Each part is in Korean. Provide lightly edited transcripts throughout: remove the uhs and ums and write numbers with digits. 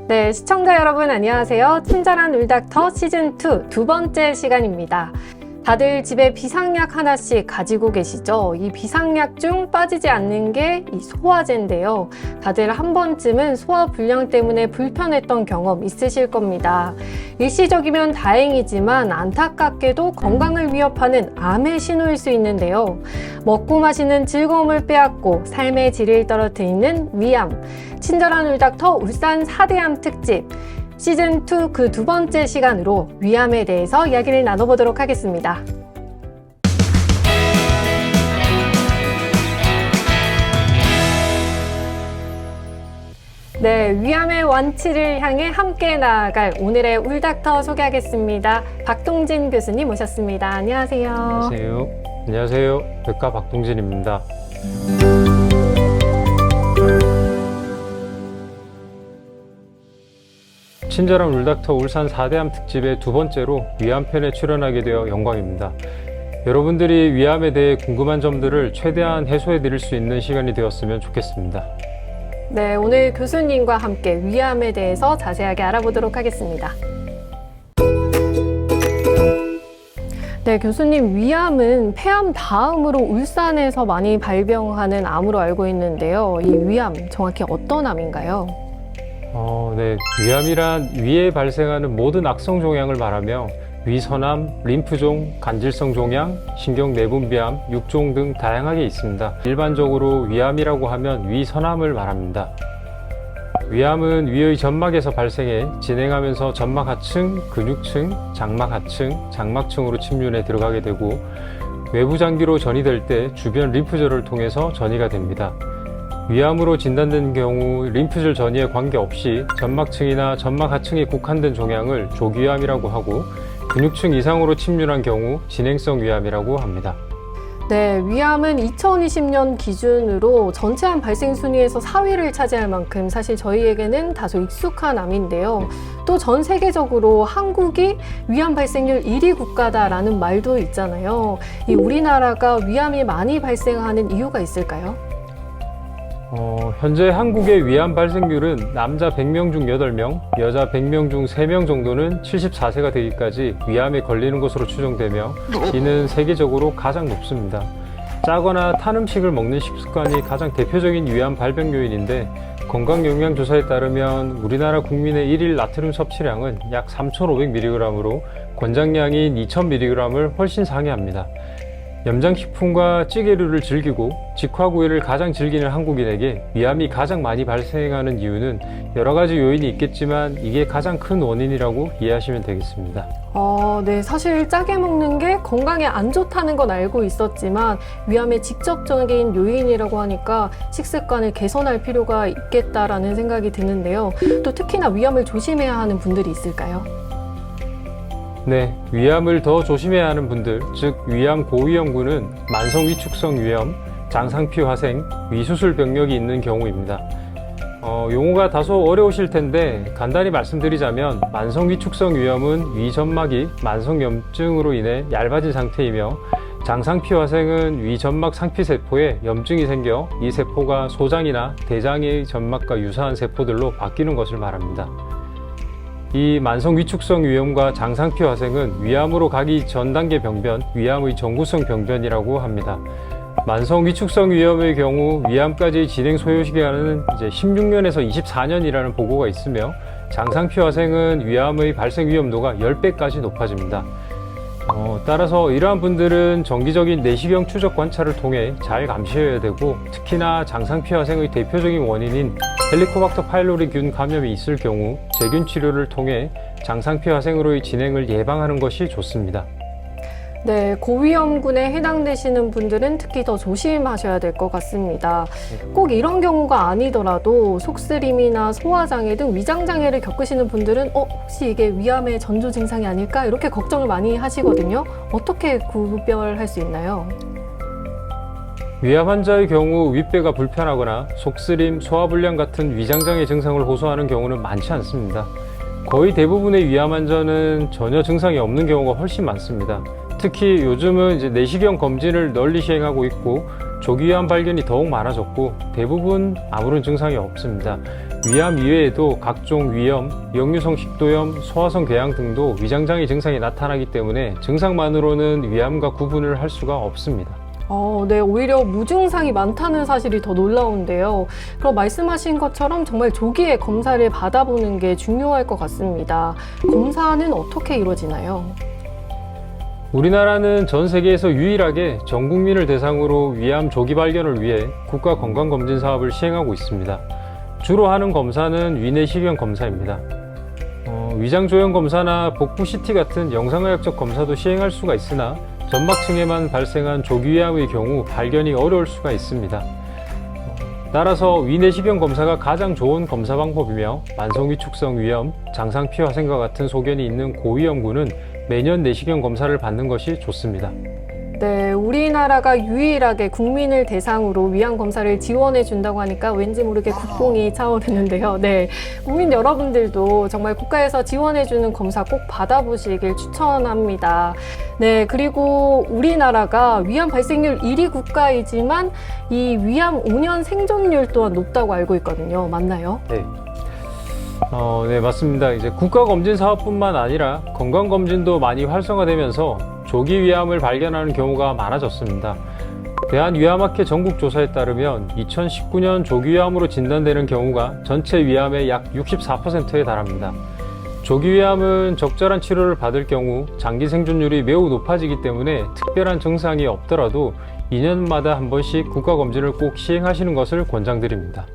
네, 시청자 여러분 안녕하세요. 친절한 울닥터 시즌2 두 번째 시간입니다. 다들 집에 비상약 하나씩 가지고 계시죠? 이 비상약 중 빠지지 않는 게 이 소화제인데요. 다들 한 번쯤은 소화불량 때문에 불편했던 경험 있으실 겁니다. 일시적이면 다행이지만 안타깝게도 건강을 위협하는 암의 신호일 수 있는데요. 먹고 마시는 즐거움을 빼앗고 삶의 질을 떨어뜨리는 위암. 친절한 울닥터 울산 4대암 특집. 시즌2 그 두 번째 시간으로 위암에 대해서 이야기를 나눠보도록 하겠습니다. 네, 위암의 완치를 향해 함께 나아갈 오늘의 울닥터 소개하겠습니다. 박동진 교수님 모셨습니다. 안녕하세요. 안녕하세요. 안녕하세요. 백과 박동진입니다. 친절한 울닥터 울산 4대암 특집의 두 번째로 위암편에 출연하게 되어 영광입니다. 여러분들이 위암에 대해 궁금한 점들을 최대한 해소해 드릴 수 있는 시간이 되었으면 좋겠습니다. 네, 오늘 교수님과 함께 위암에 대해서 자세하게 알아보도록 하겠습니다. 네, 교수님, 위암은 폐암 다음으로 울산에서 많이 발병하는 암으로 알고 있는데요. 이 위암, 정확히 어떤 암인가요? 네. 위암이란 위에 발생하는 모든 악성 종양을 말하며 위선암, 림프종, 간질성 종양, 신경 내분비암, 육종 등 다양하게 있습니다. 일반적으로 위암이라고 하면 위선암을 말합니다. 위암은 위의 점막에서 발생해 진행하면서 점막 하층, 근육층, 장막 하층, 장막층으로 침륜해 들어가게 되고 외부 장기로 전이될 때 주변 림프절을 통해서 전이가 됩니다. 위암으로 진단된 경우 림프절 전이에 관계없이 점막층이나 점막 하층에 국한된 종양을 조기위암이라고 하고 근육층 이상으로 침륜한 경우 진행성 위암이라고 합니다. 네, 위암은 2020년 기준으로 전체 암 발생 순위에서 4위를 차지할 만큼 사실 저희에게는 다소 익숙한 암인데요. 또 전 세계적으로 한국이 위암 발생률 1위 국가다라는 말도 있잖아요. 이 우리나라가 위암이 많이 발생하는 이유가 있을까요? 현재 한국의 위암 발생률은 남자 100명 중 8명, 여자 100명 중 3명 정도는 74세가 되기까지 위암에 걸리는 것으로 추정되며 이는 세계적으로 가장 높습니다. 짜거나 탄 음식을 먹는 식습관이 가장 대표적인 위암 발병 요인인데 건강영양조사에 따르면 우리나라 국민의 1일 나트륨 섭취량은 약 3,500mg으로 권장량인 2,000mg을 훨씬 상회합니다. 염장식품과 찌개류를 즐기고 직화구이를 가장 즐기는 한국인에게 위암이 가장 많이 발생하는 이유는 여러 가지 요인이 있겠지만 이게 가장 큰 원인이라고 이해하시면 되겠습니다. 네, 사실 짜게 먹는 게 건강에 안 좋다는 건 알고 있었지만 위암의 직접적인 요인이라고 하니까 식습관을 개선할 필요가 있겠다라는 생각이 드는데요. 또 특히나 위암을 조심해야 하는 분들이 있을까요? 네, 위암을 더 조심해야 하는 분들, 즉 위암 고위험군은 만성 위축성 위염, 장상피 화생, 위수술 병력이 있는 경우입니다. 용어가 다소 어려우실 텐데 간단히 말씀드리자면 만성 위축성 위염은 위점막이 만성염증으로 인해 얇아진 상태이며 장상피 화생은 위점막 상피세포에 염증이 생겨 이 세포가 소장이나 대장의 점막과 유사한 세포들로 바뀌는 것을 말합니다. 이 만성 위축성 위염과 장상피 화생은 위암으로 가기 전 단계 병변, 위암의 전구성 병변이라고 합니다. 만성 위축성 위염의 경우 위암까지 진행 소요 시간은 16년에서 24년이라는 보고가 있으며 장상피 화생은 위암의 발생 위험도가 10배까지 높아집니다. 따라서 이러한 분들은 정기적인 내시경 추적 관찰을 통해 잘 감시해야 되고 특히나 장상피 화생의 대표적인 원인인 헬리코박터 파일로리 균 감염이 있을 경우 제균 치료를 통해 장상피 화생으로의 진행을 예방하는 것이 좋습니다. 네, 고위험군에 해당되시는 분들은 특히 더 조심하셔야 될 것 같습니다. 꼭 이런 경우가 아니더라도 속쓰림이나 소화장애 등 위장장애를 겪으시는 분들은 혹시 이게 위암의 전조 증상이 아닐까? 이렇게 걱정을 많이 하시거든요. 어떻게 구별할 수 있나요? 위암 환자의 경우 윗배가 불편하거나 속쓰림, 소화불량 같은 위장장애 증상을 호소하는 경우는 많지 않습니다. 거의 대부분의 위암 환자는 전혀 증상이 없는 경우가 훨씬 많습니다. 특히 요즘은 내시경 검진을 널리 시행하고 있고 조기위암 발견이 더욱 많아졌고 대부분 아무런 증상이 없습니다. 위암 이외에도 각종 위염, 역류성 식도염, 소화성 궤양 등도 위장장애 증상이 나타나기 때문에 증상만으로는 위암과 구분을 할 수가 없습니다. 네, 오히려 무증상이 많다는 사실이 더 놀라운데요. 그럼 말씀하신 것처럼 정말 조기에 검사를 받아보는 게 중요할 것 같습니다. 검사는 어떻게 이루어지나요? 우리나라는 전 세계에서 유일하게 전 국민을 대상으로 위암 조기 발견을 위해 국가 건강검진 사업을 시행하고 있습니다. 주로 하는 검사는 위내시경 검사입니다. 위장조형 검사나 복부 CT 같은 영상의학적 검사도 시행할 수가 있으나 점막층에만 발생한 조기위암의 경우 발견이 어려울 수가 있습니다. 따라서 위내시경 검사가 가장 좋은 검사 방법이며 만성위축성 위염, 장상피화생과 같은 소견이 있는 고위험군은 매년 내시경 검사를 받는 것이 좋습니다. 네, 우리나라가 유일하게 국민을 대상으로 위암 검사를 지원해 준다고 하니까 왠지 모르게 국뽕이 차오르는데요. 네, 국민 여러분들도 정말 국가에서 지원해 주는 검사 꼭 받아보시길 추천합니다. 네, 그리고 우리나라가 위암 발생률 1위 국가이지만 이 위암 5년 생존율 또한 높다고 알고 있거든요. 맞나요? 네. 네, 맞습니다. 이제 국가검진 사업뿐만 아니라 건강검진도 많이 활성화되면서 조기 위암을 발견하는 경우가 많아졌습니다. 대한위암학회 전국조사에 따르면 2019년 조기위암으로 진단되는 경우가 전체 위암의 약 64%에 달합니다. 조기위암은 적절한 치료를 받을 경우 장기 생존율이 매우 높아지기 때문에 특별한 증상이 없더라도 2년마다 한 번씩 국가검진을 꼭 시행하시는 것을 권장드립니다.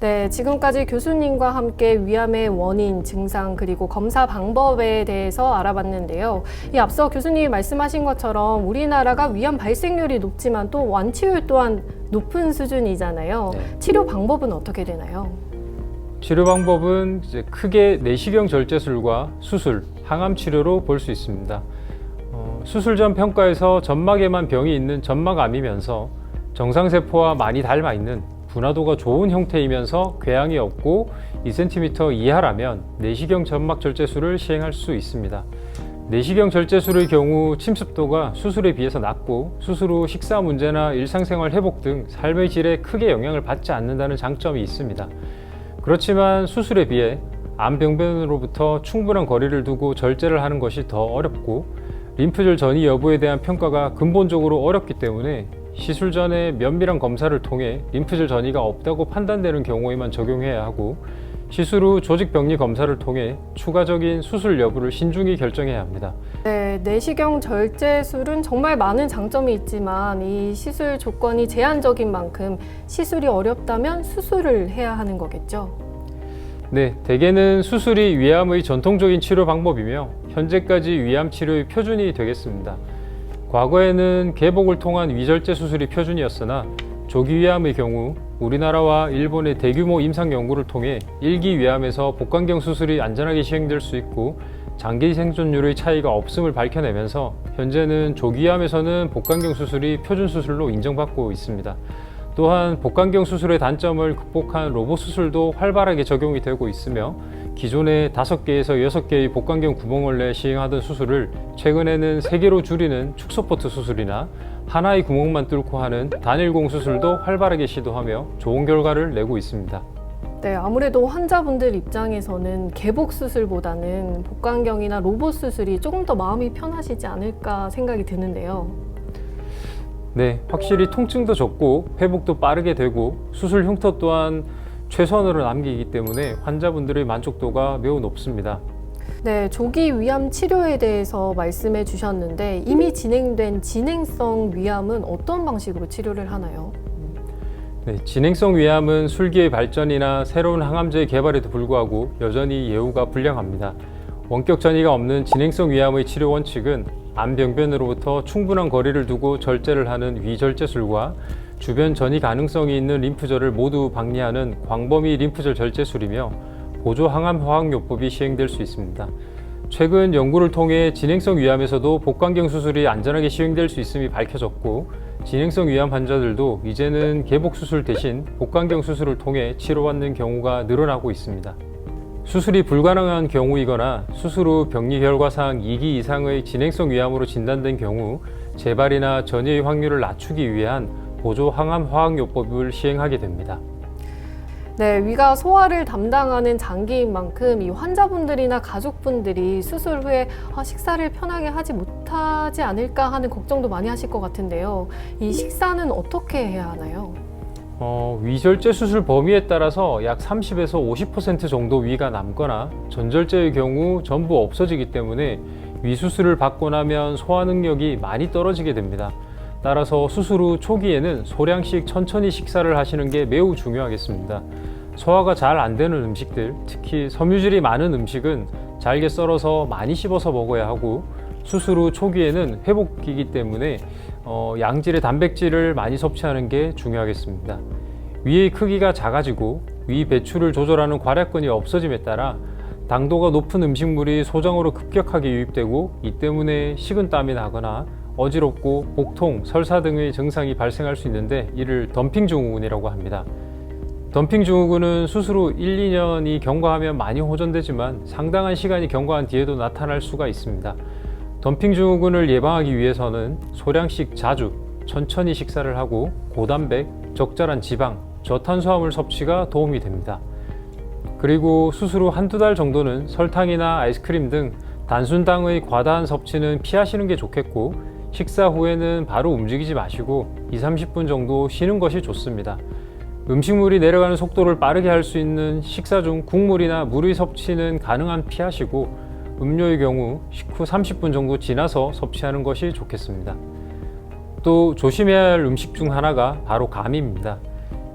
네, 지금까지 교수님과 함께 위암의 원인, 증상, 그리고 검사 방법에 대해서 알아봤는데요. 이 앞서 교수님이 말씀하신 것처럼 우리나라가 위암 발생률이 높지만 또 완치율 또한 높은 수준이잖아요. 네. 치료 방법은 어떻게 되나요? 치료 방법은 이제 크게 내시경 절제술과 수술, 항암 치료로 볼 수 있습니다. 수술 전 평가에서 점막에만 병이 있는 점막암이면서 정상세포와 많이 닮아 있는 분화도가 좋은 형태이면서 궤양이 없고 2cm 이하라면 내시경 점막 절제술을 시행할 수 있습니다. 내시경 절제술의 경우 침습도가 수술에 비해서 낮고 수술 후 식사 문제나 일상생활 회복 등 삶의 질에 크게 영향을 받지 않는다는 장점이 있습니다. 그렇지만 수술에 비해 암병변으로부터 충분한 거리를 두고 절제를 하는 것이 더 어렵고 림프절 전이 여부에 대한 평가가 근본적으로 어렵기 때문에 시술 전에 면밀한 검사를 통해 림프절 전이가 없다고 판단되는 경우에만 적용해야 하고 시술 후 조직병리 검사를 통해 추가적인 수술 여부를 신중히 결정해야 합니다. 네, 내시경 절제술은 정말 많은 장점이 있지만 이 시술 조건이 제한적인 만큼 시술이 어렵다면 수술을 해야 하는 거겠죠? 네, 대개는 수술이 위암의 전통적인 치료 방법이며 현재까지 위암 치료의 표준이 되겠습니다. 과거에는 개복을 통한 위절제 수술이 표준이었으나 조기 위암의 경우 우리나라와 일본의 대규모 임상 연구를 통해 일기 위암에서 복강경 수술이 안전하게 시행될 수 있고 장기 생존율의 차이가 없음을 밝혀내면서 현재는 조기 위암에서는 복강경 수술이 표준 수술로 인정받고 있습니다. 또한 복강경 수술의 단점을 극복한 로봇 수술도 활발하게 적용이 되고 있으며 기존에 5개에서 6개의 복강경 구멍을 내 시행하던 수술을 최근에는 3개로 줄이는 축소포트 수술이나 하나의 구멍만 뚫고 하는 단일공 수술도 활발하게 시도하며 좋은 결과를 내고 있습니다. 네, 아무래도 환자분들 입장에서는 개복 수술보다는 복강경이나 로봇 수술이 조금 더 마음이 편하시지 않을까 생각이 드는데요. 네, 확실히 통증도 적고 회복도 빠르게 되고 수술 흉터 또한 최선으로 남기기 때문에 환자분들의 만족도가 매우 높습니다. 네, 조기 위암 치료에 대해서 말씀해 주셨는데 이미 진행된 진행성 위암은 어떤 방식으로 치료를 하나요? 네, 진행성 위암은 술기의 발전이나 새로운 항암제의 개발에도 불구하고 여전히 예후가 불량합니다. 원격 전이가 없는 진행성 위암의 치료 원칙은 암병변으로부터 충분한 거리를 두고 절제를 하는 위절제술과 주변 전이 가능성이 있는 림프절을 모두 박리하는 광범위 림프절 절제술이며 보조 항암 화학요법이 시행될 수 있습니다. 최근 연구를 통해 진행성 위암에서도 복강경 수술이 안전하게 시행될 수 있음이 밝혀졌고 진행성 위암 환자들도 이제는 개복 수술 대신 복강경 수술을 통해 치료받는 경우가 늘어나고 있습니다. 수술이 불가능한 경우이거나 수술 후 병리 결과상 2기 이상의 진행성 위암으로 진단된 경우 재발이나 전이의 확률을 낮추기 위한 보조 항암 화학요법을 시행하게 됩니다. 네, 위가 소화를 담당하는 장기인 만큼 이 환자분들이나 가족분들이 수술 후에 식사를 편하게 하지 못하지 않을까 하는 걱정도 많이 하실 것 같은데요. 이 식사는 어떻게 해야 하나요? 위절제 수술 범위에 따라서 약 30에서 50% 정도 위가 남거나 전절제의 경우 전부 없어지기 때문에 위 수술을 받고 나면 소화 능력이 많이 떨어지게 됩니다. 따라서 수술 후 초기에는 소량씩 천천히 식사를 하시는 게 매우 중요하겠습니다. 소화가 잘 안 되는 음식들, 특히 섬유질이 많은 음식은 잘게 썰어서 많이 씹어서 먹어야 하고, 수술 후 초기에는 회복기이기 때문에 양질의 단백질을 많이 섭취하는 게 중요하겠습니다. 위의 크기가 작아지고 위 배출을 조절하는 괄약근이 없어짐에 따라 당도가 높은 음식물이 소장으로 급격하게 유입되고, 이 때문에 식은땀이 나거나 어지럽고 복통, 설사 등의 증상이 발생할 수 있는데 이를 덤핑 증후군이라고 합니다. 덤핑 증후군은 수술 후 1, 2년이 경과하면 많이 호전되지만 상당한 시간이 경과한 뒤에도 나타날 수가 있습니다. 덤핑 증후군을 예방하기 위해서는 소량씩 자주, 천천히 식사를 하고 고단백, 적절한 지방, 저탄수화물 섭취가 도움이 됩니다. 그리고 수술 후 한두 달 정도는 설탕이나 아이스크림 등 단순당의 과다한 섭취는 피하시는 게 좋겠고, 식사 후에는 바로 움직이지 마시고 20-30분 정도 쉬는 것이 좋습니다. 음식물이 내려가는 속도를 빠르게 할 수 있는 식사 중 국물이나 물의 섭취는 가능한 피하시고, 음료의 경우 식후 30분 정도 지나서 섭취하는 것이 좋겠습니다. 또 조심해야 할 음식 중 하나가 바로 감입니다.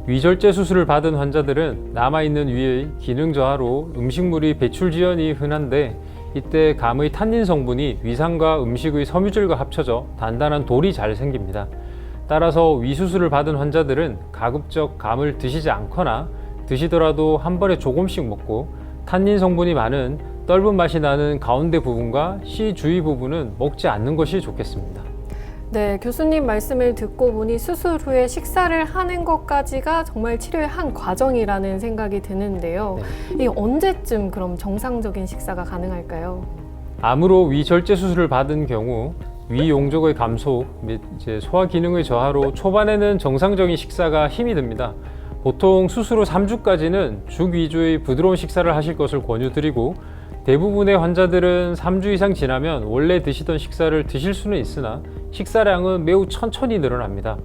위절제 수술을 받은 환자들은 남아있는 위의 기능 저하로 음식물이 배출 지연이 흔한데, 이때 감의 탄닌 성분이 위산과 음식의 섬유질과 합쳐져 단단한 돌이 잘 생깁니다. 따라서 위수술을 받은 환자들은 가급적 감을 드시지 않거나 드시더라도 한 번에 조금씩 먹고, 탄닌 성분이 많은 떫은 맛이 나는 가운데 부분과 씨 주위 부분은 먹지 않는 것이 좋겠습니다. 네, 교수님 말씀을 듣고 보니 수술 후에 식사를 하는 것까지가 정말 치료의 한 과정이라는 생각이 드는데요. 이 언제쯤 그럼 정상적인 식사가 가능할까요? 암으로 위절제 수술을 받은 경우 위 용적의 감소 및 소화 기능의 저하로 초반에는 정상적인 식사가 힘이 듭니다. 보통 수술 후 3주까지는 죽 위주의 부드러운 식사를 하실 것을 권유드리고, 대부분의 환자들은 3주 이상 지나면 원래 드시던 식사를 드실 수는 있으나 식사량은 매우 천천히 늘어납니다.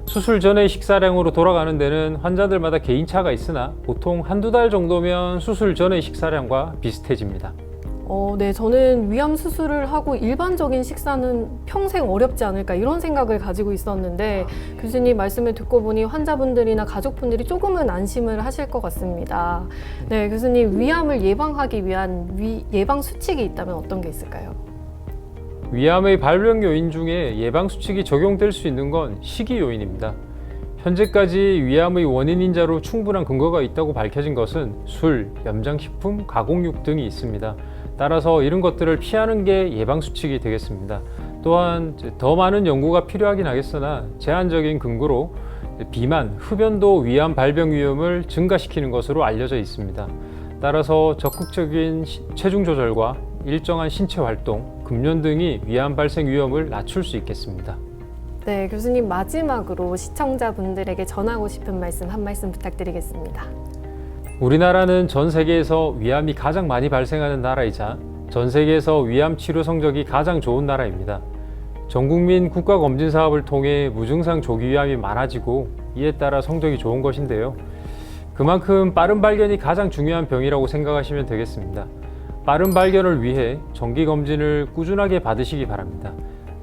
수술 전의 식사량으로 돌아가는 데는 환자들마다 개인차가 있으나 보통 한두 달 정도면 수술 전의 식사량과 비슷해집니다. 네, 저는 위암 수술을 하고 일반적인 식사는 평생 어렵지 않을까 이런 생각을 가지고 있었는데, 교수님 말씀을 듣고 보니 환자분들이나 가족분들이 조금은 안심을 하실 것 같습니다. 네, 교수님, 위암을 예방하기 위한 예방 수칙이 있다면 어떤 게 있을까요? 위암의 발병 요인 중에 예방 수칙이 적용될 수 있는 건 식이 요인입니다. 현재까지 위암의 원인인자로 충분한 근거가 있다고 밝혀진 것은 술, 염장식품, 가공육 등이 있습니다. 따라서 이런 것들을 피하는 게 예방 수칙이 되겠습니다. 또한 더 많은 연구가 필요하긴 하겠으나 제한적인 근거로 비만, 흡연도 위암 발병 위험을 증가시키는 것으로 알려져 있습니다. 따라서 적극적인 체중 조절과 일정한 신체 활동, 금연 등이 위암 발생 위험을 낮출 수 있겠습니다. 네, 교수님, 마지막으로 시청자분들에게 전하고 싶은 말씀 한 말씀 부탁드리겠습니다. 우리나라는 전 세계에서 위암이 가장 많이 발생하는 나라이자 전 세계에서 위암 치료 성적이 가장 좋은 나라입니다. 전국민 국가검진 사업을 통해 무증상 조기 위암이 많아지고 이에 따라 성적이 좋은 것인데요. 그만큼 빠른 발견이 가장 중요한 병이라고 생각하시면 되겠습니다. 빠른 발견을 위해 정기검진을 꾸준하게 받으시기 바랍니다.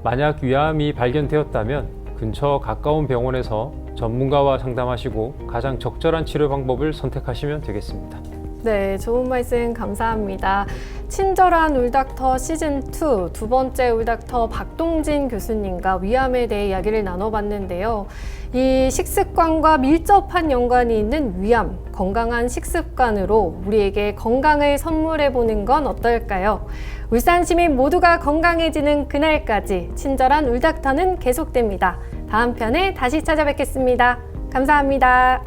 만약 위암이 발견되었다면 근처 가까운 병원에서 전문가와 상담하시고 가장 적절한 치료 방법을 선택하시면 되겠습니다. 네, 좋은 말씀 감사합니다. 친절한 울닥터 시즌2 두 번째 울닥터 박동진 교수님과 위암에 대해 이야기를 나눠봤는데요. 이 식습관과 밀접한 연관이 있는 위암, 건강한 식습관으로 우리에게 건강을 선물해보는 건 어떨까요? 울산 시민 모두가 건강해지는 그날까지 친절한 울닥터는 계속됩니다. 다음 편에 다시 찾아뵙겠습니다. 감사합니다.